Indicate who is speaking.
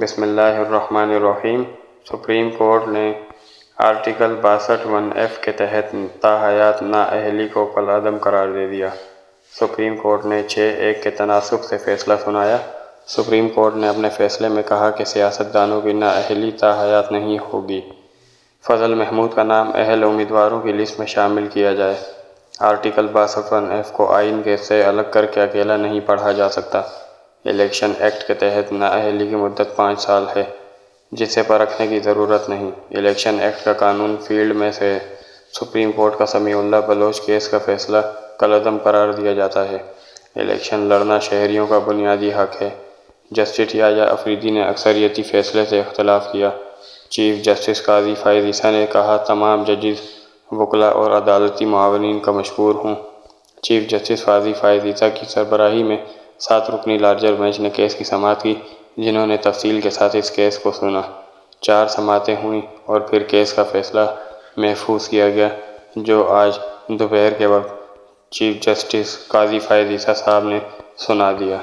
Speaker 1: بسم اللہ الرحمن الرحیم۔ سپریم کورٹ نے آرٹیکل 62(1)(f) کے تحت تاحیات نااہلی کو کالعدم قرار دے دیا۔ سپریم کورٹ نے 6-1 کے تناسب سے فیصلہ سنایا۔ سپریم کورٹ نے اپنے فیصلے میں کہا کہ سیاستدانوں کی نااہلی تاحیات نہیں ہوگی۔ فضل محمود کا نام اہل امیدواروں کی لسٹ میں شامل کیا جائے۔ آرٹیکل 62(1)(f) کو آئین سے الگ کر کے اکیلا نہیں پڑھا جا سکتا۔ الیکشن ایکٹ کے تحت نااہلی کی مدت 5 سال ہے، جسے پرکھنے کی ضرورت نہیں۔ الیکشن ایکٹ کا قانون فیلڈ میں سے سپریم کورٹ کا سمیع اللہ بلوچ کیس کا فیصلہ کالعدم قرار دیا جاتا ہے۔ الیکشن لڑنا شہریوں کا بنیادی حق ہے۔ جسٹس یحییٰ افریدی نے اکثریتی فیصلے سے اختلاف کیا۔ چیف جسٹس قاضی فائز عیسیٰ نے کہا تمام ججز، وکلاء اور عدالتی معاونین کا مشکور ہوں۔ چیف جسٹس قاضی فائز عیسیٰ کی سربراہی میں 7 رکنی لارجر بینچ نے کیس کی سماعت کی، جنہوں نے تفصیل کے ساتھ اس کیس کو سنا۔ 4 سماعتیں ہوئیں اور پھر کیس کا فیصلہ محفوظ کیا گیا، جو آج دوپہر کے وقت چیف جسٹس قاضی فائز عیسیٰ صاحب نے سنا دیا۔